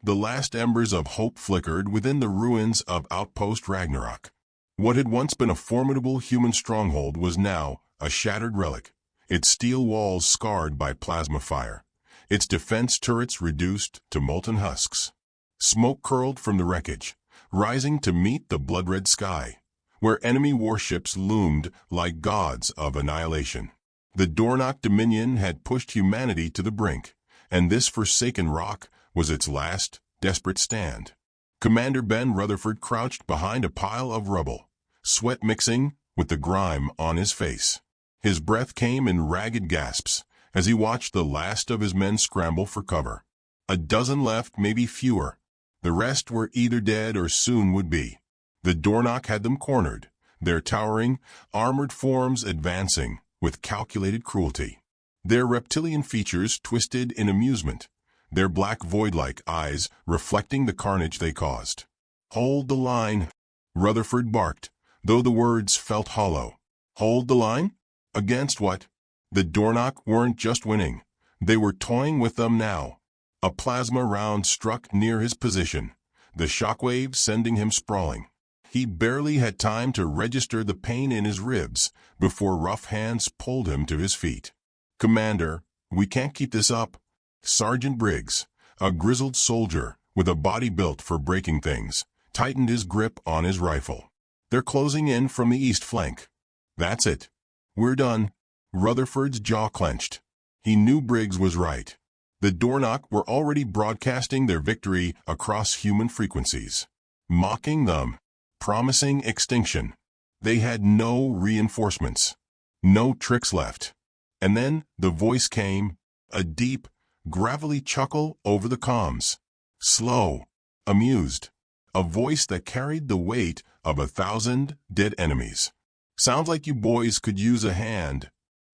The last embers of hope flickered within the ruins of Outpost Ragnarok. What had once been a formidable human stronghold was now a shattered relic, its steel walls scarred by plasma fire, its defense turrets reduced to molten husks. Smoke curled from the wreckage, rising to meet the blood-red sky, where enemy warships loomed like gods of annihilation. The Dornoch Dominion had pushed humanity to the brink, and this forsaken rock was its last, desperate stand. Commander Ben Rutherford crouched behind a pile of rubble, sweat mixing with the grime on his face. His breath came in ragged gasps as he watched the last of his men scramble for cover. A dozen left, maybe fewer. The rest were either dead or soon would be. The Dornoch had them cornered, their towering, armored forms advancing with calculated cruelty. Their reptilian features twisted in amusement, their black void-like eyes reflecting the carnage they caused. "Hold the line," Rutherford barked, though the words felt hollow. Hold the line? Against what? The Dornoch weren't just winning. They were toying with them now. A plasma round struck near his position, the shockwave sending him sprawling. He barely had time to register the pain in his ribs before rough hands pulled him to his feet. "Commander, we can't keep this up." Sergeant Briggs, a grizzled soldier with a body built for breaking things, tightened his grip on his rifle. "They're closing in from the east flank." "That's it. We're done." Rutherford's jaw clenched. He knew Briggs was right. The Dornoch were already broadcasting their victory across human frequencies, mocking them, promising extinction. They had no reinforcements, no tricks left. And then the voice came, a deep, gravelly chuckle over the comms. Slow, amused. A voice that carried the weight of 1,000 dead enemies. "Sounds like you boys could use a hand."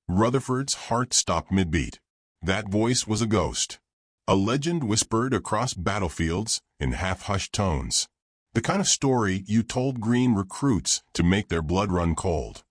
Rutherford's heart stopped mid-beat. That voice was a ghost. A legend whispered across battlefields in half-hushed tones. The kind of story you told green recruits to make their blood run cold.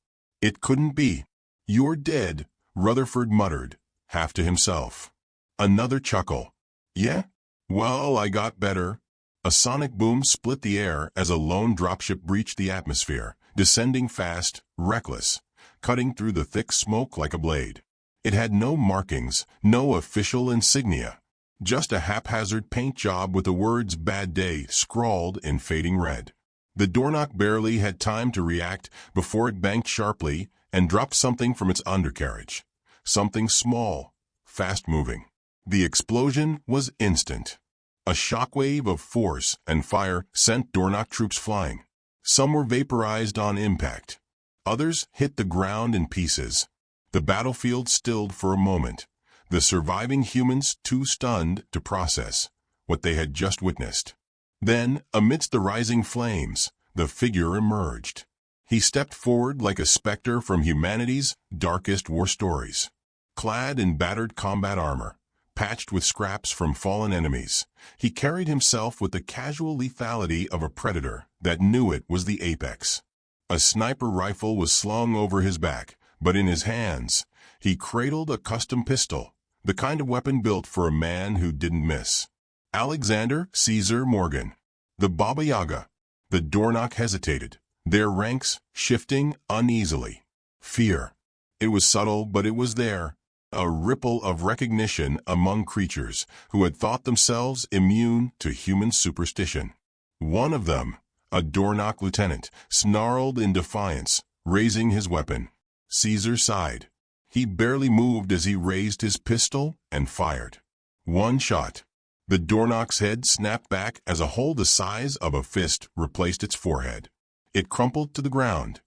It couldn't be. "You're dead," Rutherford muttered, half to himself. Another chuckle. "Yeah? Well, I got better." A sonic boom split the air as a lone dropship breached the atmosphere, descending fast, reckless, cutting through the thick smoke like a blade. It had no markings, no official insignia, just a haphazard paint job with the words "Bad Day" scrawled in fading red. The Dornoch barely had time to react before it banked sharply and dropped something from its undercarriage. Something small, fast-moving. The explosion was instant. A shockwave of force and fire sent Dornoch troops flying. Some were vaporized on impact. Others hit the ground in pieces. The battlefield stilled for a moment, the surviving humans too stunned to process what they had just witnessed. Then, amidst the rising flames, the figure emerged. He stepped forward like a specter from humanity's darkest war stories. Clad in battered combat armor, patched with scraps from fallen enemies, he carried himself with the casual lethality of a predator that knew it was the apex. A sniper rifle was slung over his back, but in his hands, he cradled a custom pistol, the kind of weapon built for a man who didn't miss. Alexander Caesar Morgan, the Baba Yaga. The Dornoch hesitated, their ranks shifting uneasily. Fear. It was subtle, but it was there. A ripple of recognition among creatures who had thought themselves immune to human superstition. One of them, a Dornoch lieutenant, snarled in defiance, raising his weapon. Caesar sighed. He barely moved as he raised his pistol and fired. One shot. The Dornoch's head snapped back as a hole the size of a fist replaced its forehead. It crumpled to the ground,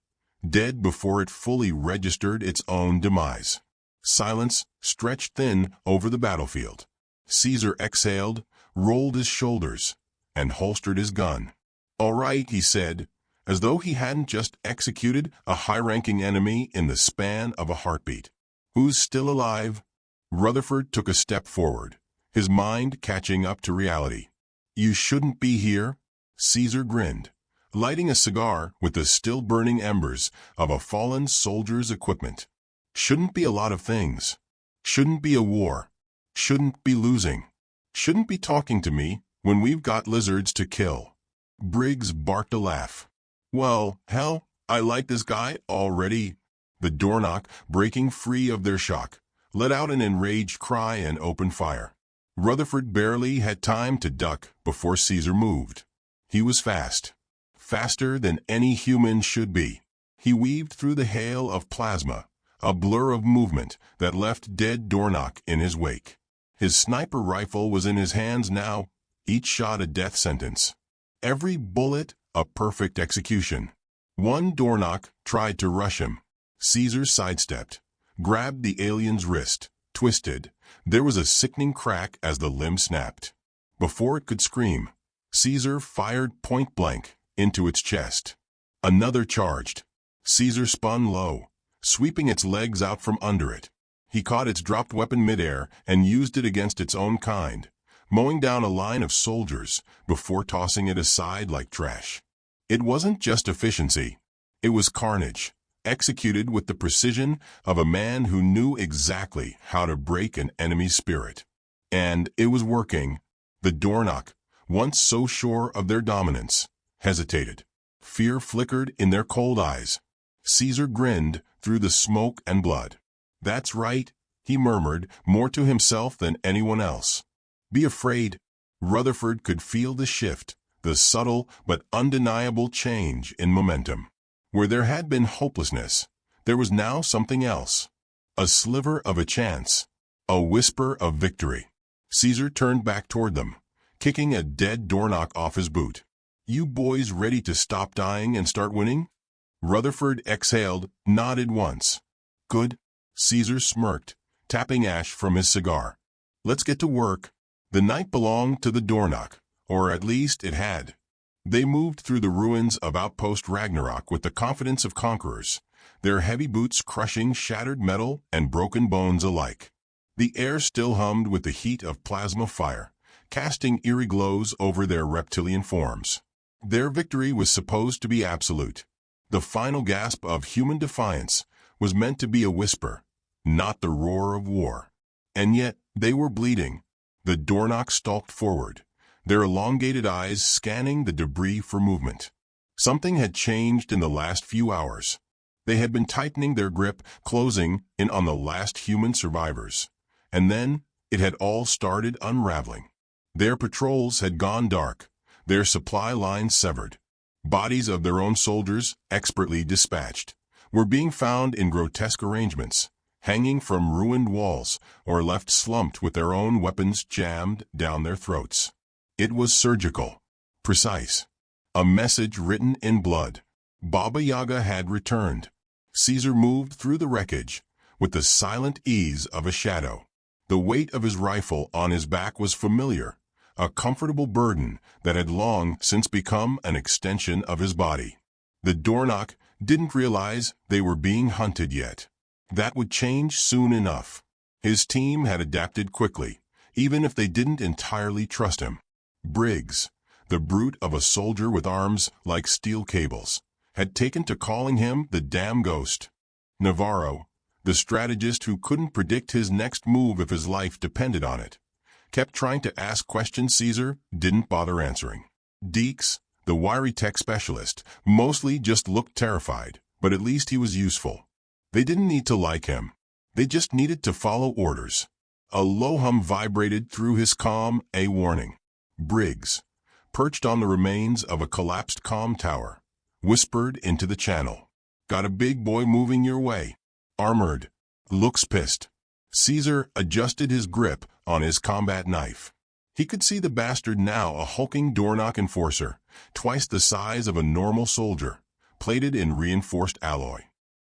dead before it fully registered its own demise. Silence stretched thin over the battlefield. Caesar exhaled, rolled his shoulders, and holstered his gun. "All right," he said, as though he hadn't just executed a high-ranking enemy in the span of a heartbeat. "Who's still alive?" Rutherford took a step forward, his mind catching up to reality. "You shouldn't be here," Caesar grinned, lighting a cigar with the still-burning embers of a fallen soldier's equipment. "Shouldn't be a lot of things. Shouldn't be a war. Shouldn't be losing. Shouldn't be talking to me when we've got lizards to kill. Briggs barked a laugh. Well, hell, I like this guy already. The Dornoch, breaking free of their shock, let out an enraged cry and opened fire. Rutherford barely had time to duck before Caesar moved. He was fast. Faster than any human should be. He weaved through the hail of plasma, a blur of movement that left dead Dornoch in his wake. His sniper rifle was in his hands now, each shot a death sentence. Every bullet a perfect execution. One Dornoch tried to rush him. Caesar sidestepped, grabbed the alien's wrist, twisted. There was a sickening crack as the limb snapped. Before it could scream, Caesar fired point blank into its chest. Another charged. Caesar spun low, sweeping its legs out from under it. He caught its dropped weapon midair and used it against its own kind, mowing down a line of soldiers before tossing it aside like trash. It wasn't just efficiency. It was carnage, executed with the precision of a man who knew exactly how to break an enemy's spirit. And it was working. The Dornoch, once so sure of their dominance, hesitated. Fear flickered in their cold eyes. Caesar grinned through the smoke and blood. That's right, he murmured, more to himself than anyone else. Be afraid. Rutherford could feel the shift, the subtle but undeniable change in momentum. Where there had been hopelessness, there was now something else. A sliver of a chance. A whisper of victory. Caesar turned back toward them, kicking a dead Dornoch off his boot. You boys ready to stop dying and start winning? Rutherford exhaled, nodded once. Good. Caesar smirked, tapping ash from his cigar. Let's get to work. The night belonged to the Dornoch, or at least it had. They moved through the ruins of Outpost Ragnarok with the confidence of conquerors, their heavy boots crushing shattered metal and broken bones alike. The air still hummed with the heat of plasma fire, casting eerie glows over their reptilian forms. Their victory was supposed to be absolute. The final gasp of human defiance was meant to be a whisper, not the roar of war. And yet, they were bleeding. The Dornoch stalked forward, their elongated eyes scanning the debris for movement. Something had changed in the last few hours. They had been tightening their grip, closing in on the last human survivors. And then, it had all started unraveling. Their patrols had gone dark, their supply lines severed. Bodies of their own soldiers, expertly dispatched, were being found in grotesque arrangements, hanging from ruined walls or left slumped with their own weapons jammed down their throats. It was surgical, precise. A message written in blood. Baba Yaga had returned. Caesar moved through the wreckage with the silent ease of a shadow. The weight of his rifle on his back was familiar, a comfortable burden that had long since become an extension of his body. The Dornoch didn't realize they were being hunted yet. That would change soon enough. His team had adapted quickly, even if they didn't entirely trust him. Briggs, the brute of a soldier with arms like steel cables, had taken to calling him the damn ghost. Navarro, the strategist who couldn't predict his next move if his life depended on it, kept trying to ask questions Caesar didn't bother answering. Deeks, the wiry tech specialist, mostly just looked terrified, but at least he was useful. They didn't need to like him. They just needed to follow orders. A low hum vibrated through his comm, a warning. Briggs, perched on the remains of a collapsed comm tower, whispered into the channel. Got a big boy moving your way. Armored. Looks pissed. Caesar adjusted his grip on his combat knife. He could see the bastard now, a hulking Dornoch enforcer, twice the size of a normal soldier, plated in reinforced alloy.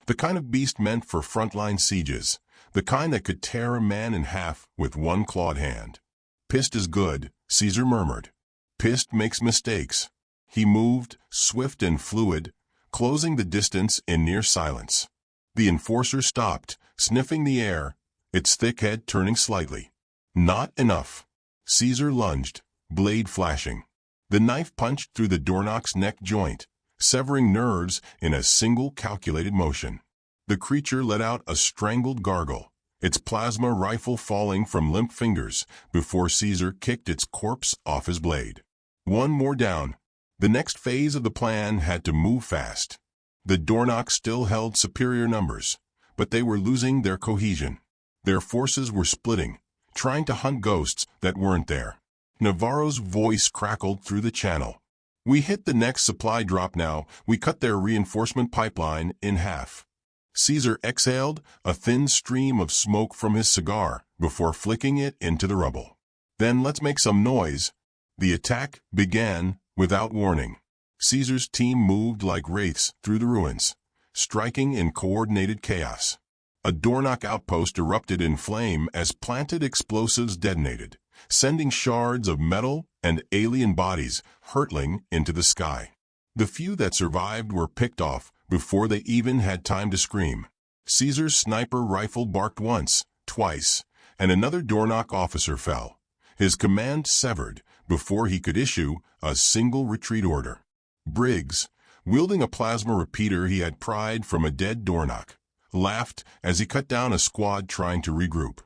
The kind of beast meant for frontline sieges, the kind that could tear a man in half with one clawed hand. Pissed is good, Caesar murmured. Pissed makes mistakes. He moved, swift and fluid, closing the distance in near silence. The enforcer stopped, sniffing the air, its thick head turning slightly. Not enough. Caesar lunged, blade flashing. The knife punched through the Dornoch's neck joint, severing nerves in a single calculated motion. The creature let out a strangled gargle, its plasma rifle falling from limp fingers before Caesar kicked its corpse off his blade. One more down. The next phase of the plan had to move fast. The Dornoch still held superior numbers, but they were losing their cohesion. Their forces were splitting, trying to hunt ghosts that weren't there. Navarro's voice crackled through the channel. We hit the next supply drop now. We cut their reinforcement pipeline in half. Caesar exhaled a thin stream of smoke from his cigar before flicking it into the rubble. Then let's make some noise. The attack began without warning. Caesar's team moved like wraiths through the ruins, striking in coordinated chaos. A Dornoch outpost erupted in flame as planted explosives detonated, sending shards of metal and alien bodies hurtling into the sky. The few that survived were picked off before they even had time to scream. Caesar's sniper rifle barked once, twice, and another Dornoch officer fell, his command severed before he could issue a single retreat order. Briggs, wielding a plasma repeater he had pried from a dead Dornoch, laughed as he cut down a squad trying to regroup.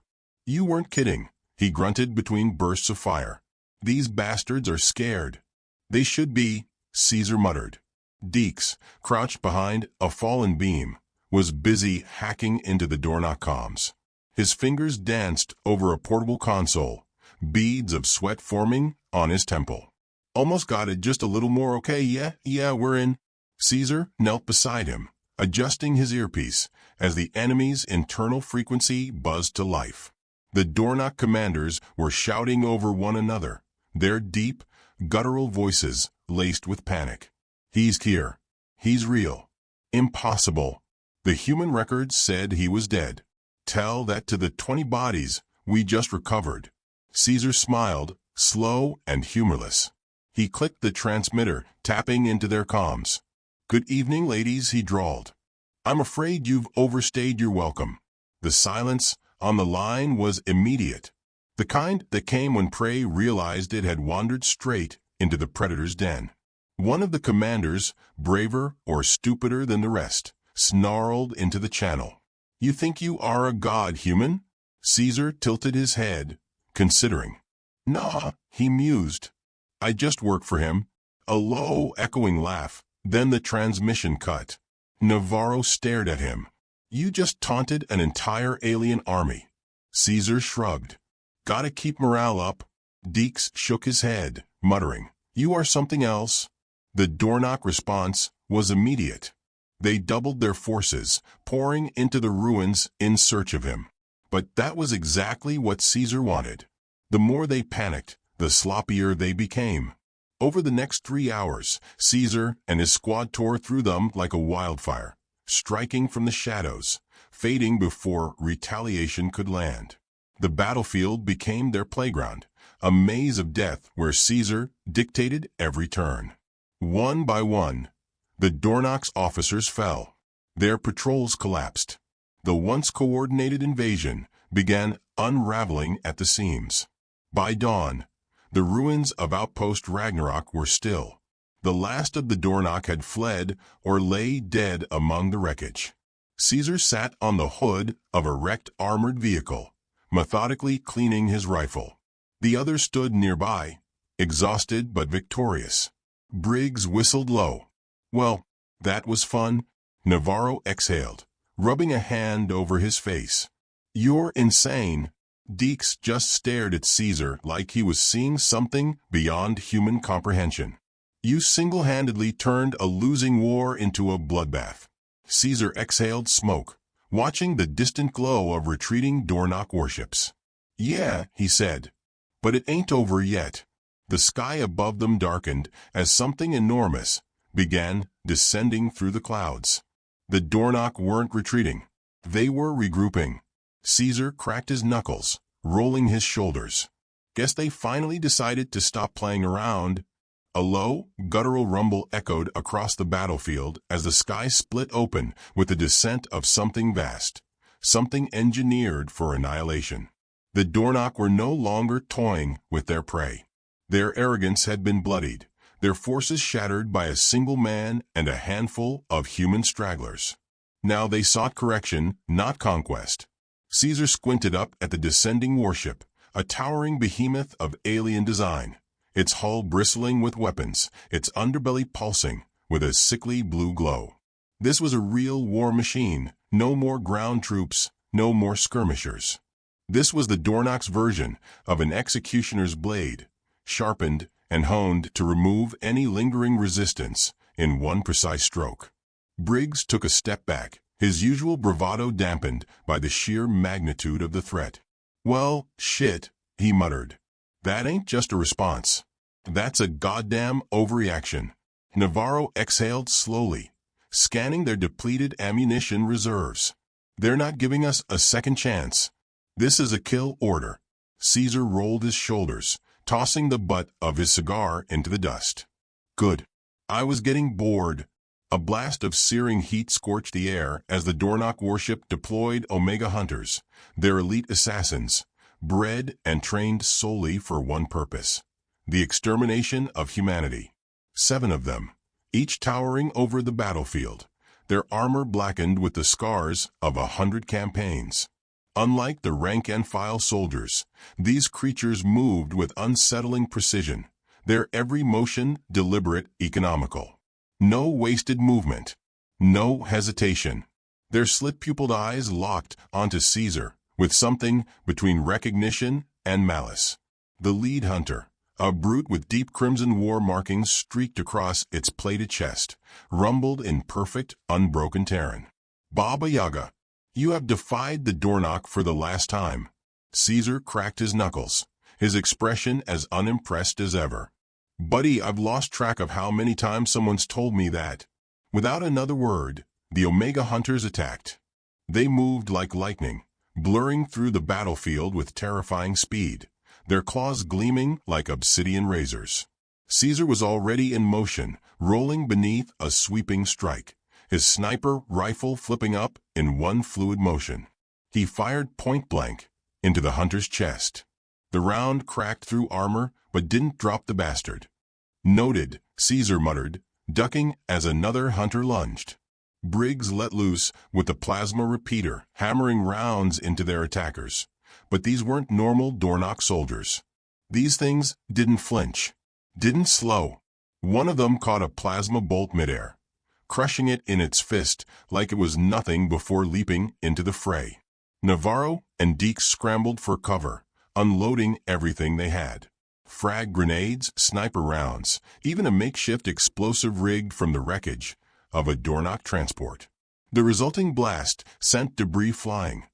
You weren't kidding, he grunted between bursts of fire. These bastards are scared. They should be, Caesar muttered. Deeks, crouched behind a fallen beam, was busy hacking into the Dornoch comms. His fingers danced over a portable console, beads of sweat forming on his temple. Almost got it, just a little more. Okay, yeah, we're in. Caesar knelt beside him, adjusting his earpiece as the enemy's internal frequency buzzed to life. The Dornoch commanders were shouting over one another, their deep, guttural voices laced with panic. He's here. He's real. Impossible. The human records said he was dead. Tell that to the 20 bodies we just recovered. Caesar smiled, slow and humorless. He clicked the transmitter, tapping into their comms. Good evening, ladies, he drawled. I'm afraid you've overstayed your welcome. The silence on the line was immediate, the kind that came when prey realized it had wandered straight into the predator's den. One of the commanders, braver or stupider than the rest, snarled into the channel. You think you are a god, human? Caesar tilted his head, considering. Nah, he mused. I just work for him. A low, echoing laugh, then the transmission cut. Navarro stared at him. You just taunted an entire alien army. Caesar shrugged. Gotta keep morale up. Deeks shook his head, muttering. You are something else. The Dornoch response was immediate. They doubled their forces, pouring into the ruins in search of him. But that was exactly what Caesar wanted. The more they panicked, the sloppier they became. Over the next 3 hours, Caesar and his squad tore through them like a wildfire, striking from the shadows, fading before retaliation could land. The battlefield became their playground, a maze of death where Caesar dictated every turn. One by one, the Dornoch's officers fell. Their patrols collapsed. The once coordinated invasion began unraveling at the seams. By dawn, the ruins of Outpost Ragnarok were still. The last of the Dornoch had fled or lay dead among the wreckage. Caesar sat on the hood of a wrecked armored vehicle, methodically cleaning his rifle. The others stood nearby, exhausted but victorious. Briggs whistled low. Well, that was fun. Navarro exhaled, rubbing a hand over his face. You're insane. Deeks just stared at Caesar like he was seeing something beyond human comprehension. You single-handedly turned a losing war into a bloodbath. Caesar exhaled smoke, watching the distant glow of retreating Dornoch warships. Yeah, he said, but it ain't over yet. The sky above them darkened as something enormous began descending through the clouds. The Dornoch weren't retreating. They were regrouping. Caesar cracked his knuckles, rolling his shoulders. Guess they finally decided to stop playing around. A low, guttural rumble echoed across the battlefield as the sky split open with the descent of something vast, something engineered for annihilation. The Dornoch were no longer toying with their prey. Their arrogance had been bloodied, their forces shattered by a single man and a handful of human stragglers. Now they sought correction, not conquest. Caesar squinted up at the descending warship, a towering behemoth of alien design, its hull bristling with weapons, its underbelly pulsing with a sickly blue glow. This was a real war machine, no more ground troops, no more skirmishers. This was the Dornoch's version of an executioner's blade, sharpened and honed to remove any lingering resistance in one precise stroke. Briggs took a step back, his usual bravado dampened by the sheer magnitude of the threat. "Well, shit," he muttered. "That ain't just a response. That's a goddamn overreaction." Navarro exhaled slowly, scanning their depleted ammunition reserves. "They're not giving us a second chance. This is a kill order." Caesar rolled his shoulders, tossing the butt of his cigar into the dust. "Good. I was getting bored." A blast of searing heat scorched the air as the Dornoch warship deployed Omega Hunters, their elite assassins, bred and trained solely for one purpose: the extermination of humanity. 7 of them, each towering over the battlefield, their armor blackened with the scars of 100 campaigns. Unlike the rank-and-file soldiers, these creatures moved with unsettling precision, their every motion deliberate, economical. No wasted movement, no hesitation. Their slit-pupiled eyes locked onto Caesar with something between recognition and malice. The lead hunter, a brute with deep crimson war markings streaked across its plated chest, rumbled in perfect, unbroken Terran. "Baba Yaga, you have defied the Dornoch for the last time." Caesar cracked his knuckles, his expression as unimpressed as ever. "Buddy, I've lost track of how many times someone's told me that." Without another word, the Omega Hunters attacked. They moved like lightning, blurring through the battlefield with terrifying speed, their claws gleaming like obsidian razors. Caesar was already in motion, rolling beneath a sweeping strike, his sniper rifle flipping up in one fluid motion. He fired point-blank into the hunter's chest. The round cracked through armor but didn't drop the bastard. "Noted," Caesar muttered, ducking as another hunter lunged. Briggs let loose with the plasma repeater, hammering rounds into their attackers. But these weren't normal Dornoch soldiers. These things didn't flinch, didn't slow. One of them caught a plasma bolt midair, crushing it in its fist like it was nothing before leaping into the fray. Navarro and Deeks scrambled for cover, unloading everything they had. Frag grenades, sniper rounds, even a makeshift explosive rigged from the wreckage of a Dornoch transport. The resulting blast sent debris flying,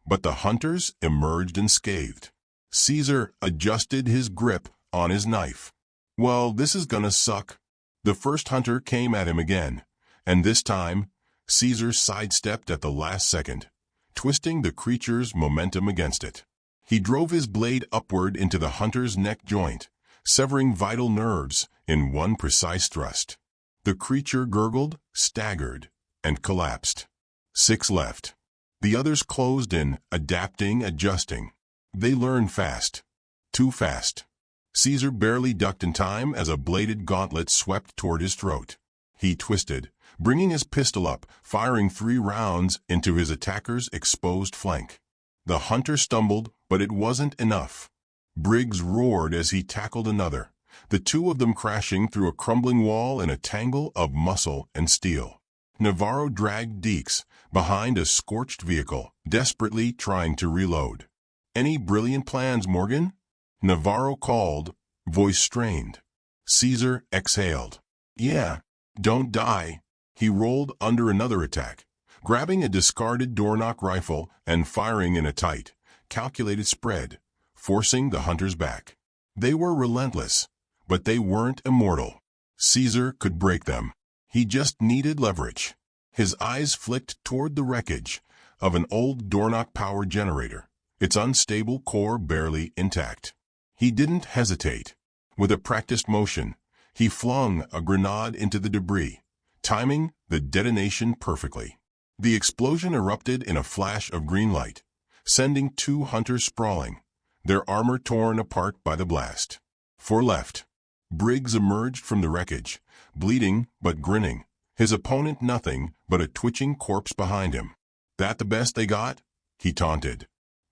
but the hunters emerged unscathed. Caesar adjusted his grip on his knife. "Well, this is gonna suck." The first hunter came at him again, and this time, Caesar sidestepped at the last second, twisting the creature's momentum against it. He drove his blade upward into the hunter's neck joint, severing vital nerves in one precise thrust. The creature gurgled, staggered, and collapsed. 6 left. The others closed in, adapting, adjusting. They learned fast. Too fast. Caesar barely ducked in time as a bladed gauntlet swept toward his throat. He twisted, bringing his pistol up, firing 3 rounds into his attacker's exposed flank. The hunter stumbled, but it wasn't enough. Briggs roared as he tackled another, the 2 of them crashing through a crumbling wall in a tangle of muscle and steel. Navarro dragged Deeks behind a scorched vehicle, desperately trying to reload. "Any brilliant plans, Morgan?" Navarro called, voice strained. Caesar exhaled. "Yeah, don't die." He rolled under another attack, grabbing a discarded Dornoch rifle and firing in a tight, calculated spread, forcing the hunters back. They were relentless, but they weren't immortal. Caesar could break them. He just needed leverage. His eyes flicked toward the wreckage of an old Dornoch power generator, its unstable core barely intact. He didn't hesitate. With a practiced motion, he flung a grenade into the debris, timing the detonation perfectly. The explosion erupted in a flash of green light, sending 2 hunters sprawling, their armor torn apart by the blast. 4 left. Briggs emerged from the wreckage, bleeding but grinning, his opponent nothing but a twitching corpse behind him. "That the best they got?" he taunted.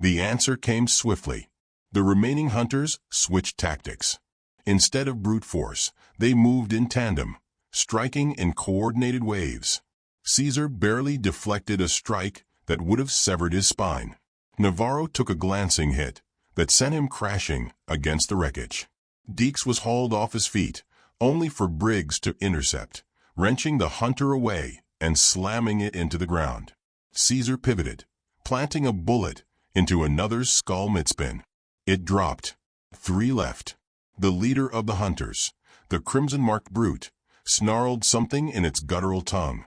The answer came swiftly. The remaining hunters switched tactics. Instead of brute force, they moved in tandem, striking in coordinated waves. Caesar barely deflected a strike that would have severed his spine. Navarro took a glancing hit that sent him crashing against the wreckage. Deeks was hauled off his feet, only for Briggs to intercept, wrenching the hunter away and slamming it into the ground. Caesar pivoted, planting a bullet into another's skull midspin. It dropped. 3 left. The leader of the hunters, the crimson-marked brute, snarled something in its guttural tongue,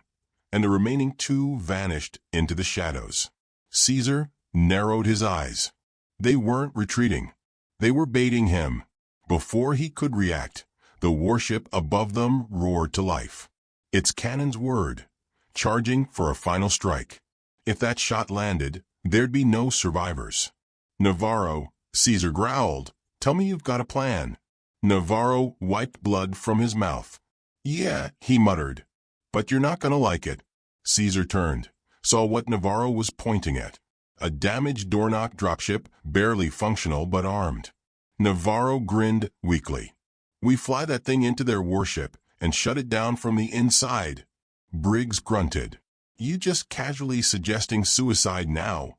and the remaining 2 vanished into the shadows. Caesar narrowed his eyes. They weren't retreating. They were baiting him. Before he could react, the warship above them roared to life. Its cannons whirred, charging for a final strike. If that shot landed, there'd be no survivors. Navarro, Caesar growled, "Tell me you've got a plan." Navarro wiped blood from his mouth. "Yeah," he muttered. "But you're not gonna like it." Caesar turned, saw what Navarro was pointing at. A damaged Dornoch dropship, barely functional but armed. Navarro grinned weakly. "We fly that thing into their warship and shut it down from the inside." Briggs grunted. "You just casually suggesting suicide now."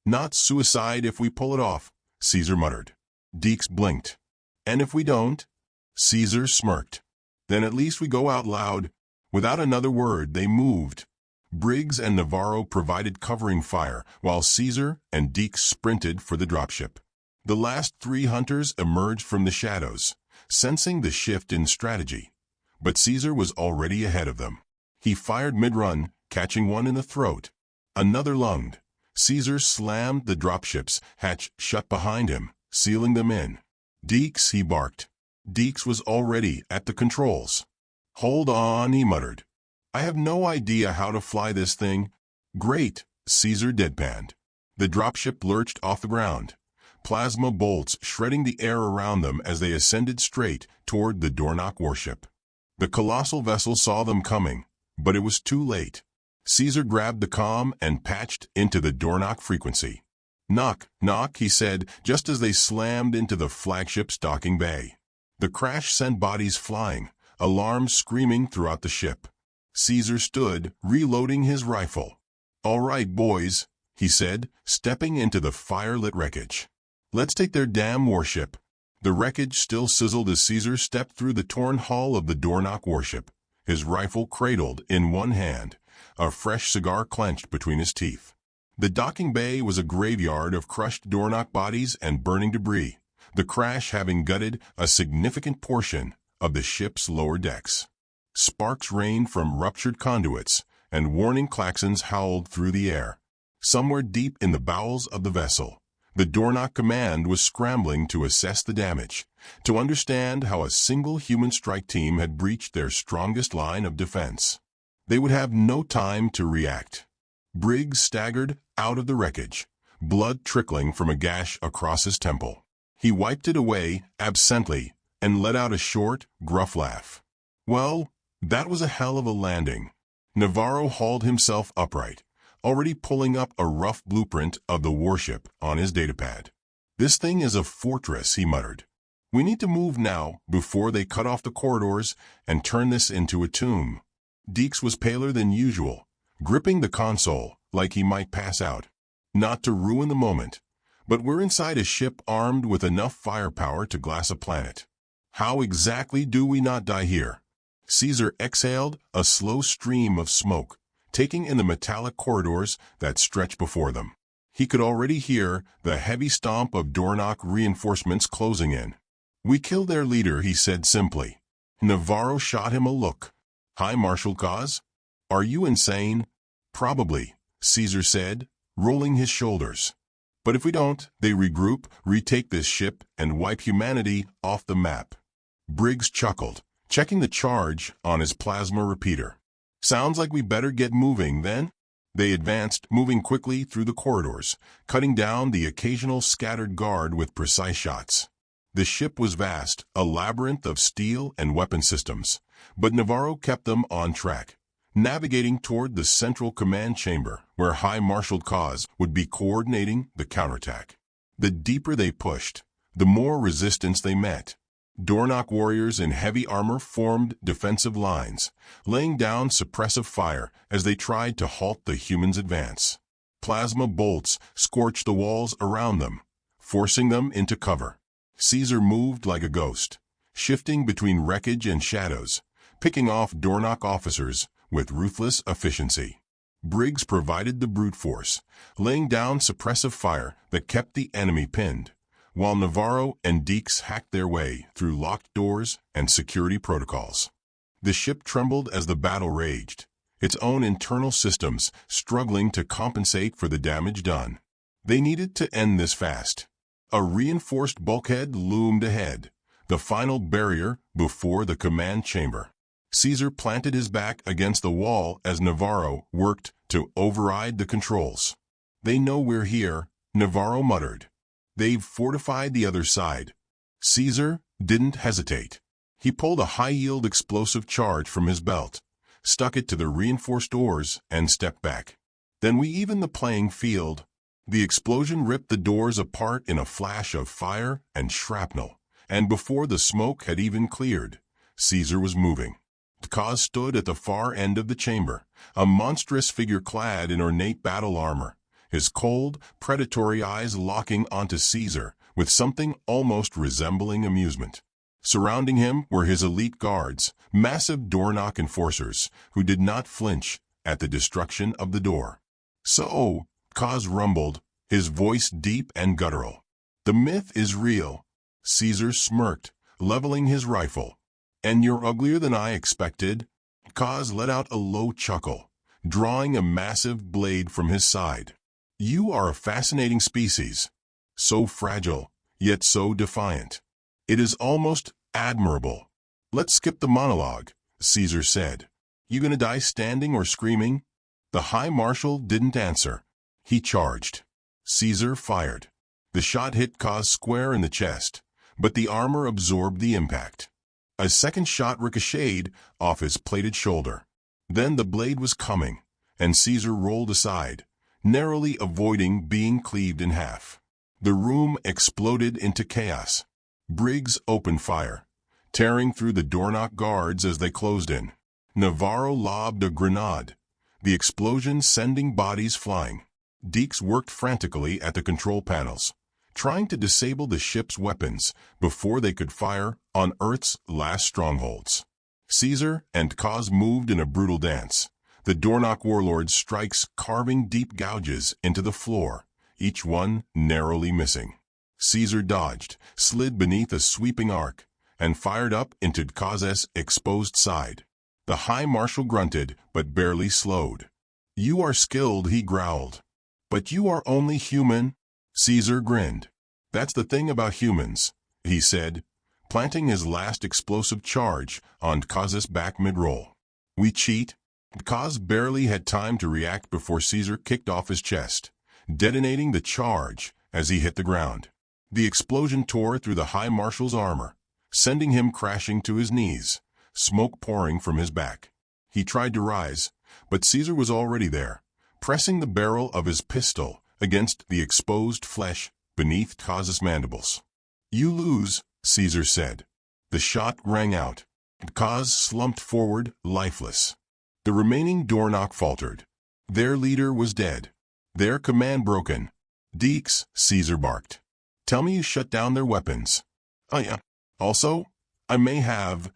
"Not suicide if we pull it off," Caesar muttered. Deeks blinked. "And if we don't?" Caesar smirked. "Then at least we go out loud." Without another word, they moved. Briggs and Navarro provided covering fire, while Caesar and Deeks sprinted for the dropship. The last 3 hunters emerged from the shadows, sensing the shift in strategy. But Caesar was already ahead of them. He fired mid-run, catching one in the throat. Another lunged. Caesar slammed the dropship's hatch shut behind him, sealing them in. "Deeks," he barked. Deeks was already at the controls. "Hold on," he muttered. "I have no idea how to fly this thing." "Great," Caesar deadpanned. The dropship lurched off the ground, plasma bolts shredding the air around them as they ascended straight toward the Dornoch warship. The colossal vessel saw them coming, but it was too late. Caesar grabbed the comm and patched into the Dornoch frequency. "Knock, knock," he said, just as they slammed into the flagship's docking bay. The crash sent bodies flying, alarms screaming throughout the ship. Caesar stood, reloading his rifle. "All right, boys," he said, stepping into the fire-lit wreckage. "Let's take their damn warship." The wreckage still sizzled as Caesar stepped through the torn hull of the Dornoch warship, his rifle cradled in one hand, a fresh cigar clenched between his teeth. The docking bay was a graveyard of crushed Dornoch bodies and burning debris, the crash having gutted a significant portion of the ship's lower decks. Sparks rained from ruptured conduits, and warning klaxons howled through the air. Somewhere deep in the bowels of the vessel, the Dornoch command was scrambling to assess the damage, to understand how a single human strike team had breached their strongest line of defense. They would have no time to react. Briggs staggered out of the wreckage, blood trickling from a gash across his temple. He wiped it away absently and let out a short, gruff laugh. "Well, that was a hell of a landing." Navarro hauled himself upright, already pulling up a rough blueprint of the warship on his datapad. "This thing is a fortress," he muttered. "We need to move now before they cut off the corridors and turn this into a tomb." Deeks was paler than usual, gripping the console like he might pass out. "Not to ruin the moment, but we're inside a ship armed with enough firepower to glass a planet. How exactly do we not die here?" Caesar exhaled a slow stream of smoke, taking in the metallic corridors that stretched before them. He could already hear the heavy stomp of Dornoch reinforcements closing in. "We killed their leader," he said simply. Navarro shot him a look. "High martial cause? Are you insane?" "Probably," Caesar said, rolling his shoulders. "But if we don't, they regroup, retake this ship, and wipe humanity off the map." Briggs chuckled, checking the charge on his plasma repeater. "Sounds like we better get moving, then." They advanced, moving quickly through the corridors, cutting down the occasional scattered guard with precise shots. The ship was vast, a labyrinth of steel and weapon systems, but Navarro kept them on track. navigating toward the central command chamber where High Marshal Kaz would be coordinating the counterattack. The deeper they pushed, the more resistance they met. Dornoch warriors in heavy armor formed defensive lines, laying down suppressive fire as they tried to halt the humans' advance. Plasma bolts scorched the walls around them, forcing them into cover. Caesar moved like a ghost, shifting between wreckage and shadows, picking off Dornoch officers with ruthless efficiency. Briggs provided the brute force, laying down suppressive fire that kept the enemy pinned, while Navarro and Deeks hacked their way through locked doors and security protocols. The ship trembled as the battle raged, its own internal systems struggling to compensate for the damage done. They needed to end this fast. A reinforced bulkhead loomed ahead, the final barrier before the command chamber. Caesar planted his back against the wall as Navarro worked to override the controls. "They know we're here," Navarro muttered. "They've fortified the other side." Caesar didn't hesitate. He pulled a high-yield explosive charge from his belt, stuck it to the reinforced doors, and stepped back. "Then we even the playing field." The explosion ripped the doors apart in a flash of fire and shrapnel, and before the smoke had even cleared, Caesar was moving. Kaz stood at the far end of the chamber, a monstrous figure clad in ornate battle armor, his cold, predatory eyes locking onto Caesar with something almost resembling amusement. Surrounding him were his elite guards, massive Dornoch enforcers, who did not flinch at the destruction of the door. "So," Kaz rumbled, his voice deep and guttural. "The myth is real." Caesar smirked, leveling his rifle. "And you're uglier than I expected." Kaz let out a low chuckle, drawing a massive blade from his side. "You are a fascinating species. So fragile, yet so defiant. It is almost admirable." "Let's skip the monologue," Caesar said. "You gonna die standing or screaming?" The High Marshal didn't answer. He charged. Caesar fired. The shot hit Kaz square in the chest, but the armor absorbed the impact. A second shot ricocheted off his plated shoulder. Then the blade was coming, and Caesar rolled aside, narrowly avoiding being cleaved in half. The room exploded into chaos. Briggs opened fire, tearing through the Dornoch guards as they closed in. Navarro lobbed a grenade, the explosion sending bodies flying. Deeks worked frantically at the control panels, trying to disable the ship's weapons before they could fire on Earth's last strongholds. Caesar and Kaz moved in a brutal dance, the Dornoch warlord's strikes carving deep gouges into the floor, each one narrowly missing. Caesar dodged, slid beneath a sweeping arc, and fired up into Kaz's exposed side. The High Marshal grunted, but barely slowed. "You are skilled," he growled. "But you are only human." Caesar grinned. "That's the thing about humans," he said, planting his last explosive charge on Kaz's back mid-roll. "We cheat." Kaz barely had time to react before Caesar kicked off his chest, detonating the charge as he hit the ground. The explosion tore through the High Marshal's armor, sending him crashing to his knees, smoke pouring from his back. He tried to rise, but Caesar was already there, pressing the barrel of his pistol against the exposed flesh beneath Kaz's mandibles. "You lose," Caesar said. The shot rang out. Kaz slumped forward, lifeless. The remaining Dornoch faltered. Their leader was dead, their command broken. "Deeks," Caesar barked. "Tell me you shut down their weapons." Yeah. Also, I may have,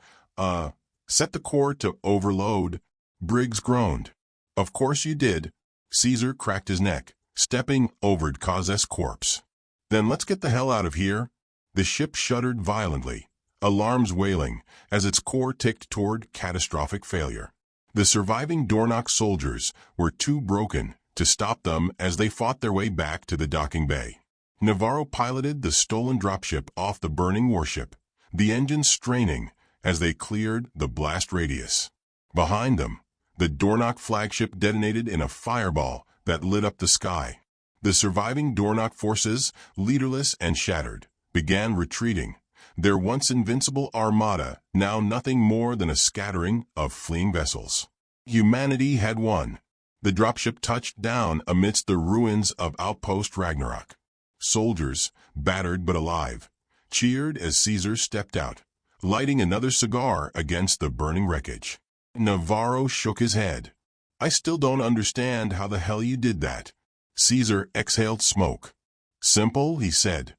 set the core to overload." Briggs groaned. "Of course you did." Caesar cracked his neck, stepping over Kaz's corpse. "Then let's get the hell out of here." The ship shuddered violently, alarms wailing as its core ticked toward catastrophic failure. The surviving Dornoch soldiers were too broken to stop them as they fought their way back to the docking bay. Navarro piloted the stolen dropship off the burning warship, the engines straining as they cleared the blast radius. Behind them, the Dornoch flagship detonated in a fireball that lit up the sky. The surviving Dornoch forces, leaderless and shattered, began retreating, their once invincible armada now nothing more than a scattering of fleeing vessels. Humanity had won. The dropship touched down amidst the ruins of Outpost Ragnarok. Soldiers, battered but alive, cheered as Caesar stepped out, lighting another cigar against the burning wreckage. Navarro shook his head. "I still don't understand how the hell you did that." Caesar exhaled smoke. "Simple," he said.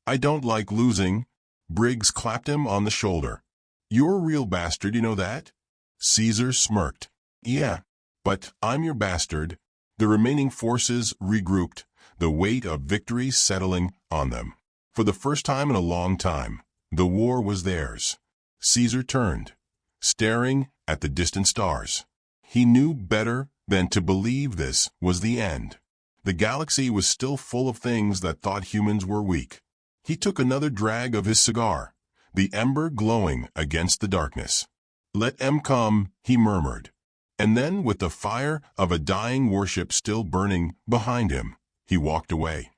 "I don't like losing." Briggs clapped him on the shoulder. "You're a real bastard, you know that?" Caesar smirked. "Yeah, but I'm your bastard." The remaining forces regrouped, the weight of victory settling on them. For the first time in a long time, the war was theirs. Caesar turned, staring at the distant stars. He knew better than to believe this was the end. The galaxy was still full of things that thought humans were weak. He took another drag of his cigar, the ember glowing against the darkness. "Let 'em come," he murmured. And then, with the fire of a dying warship still burning behind him, he walked away.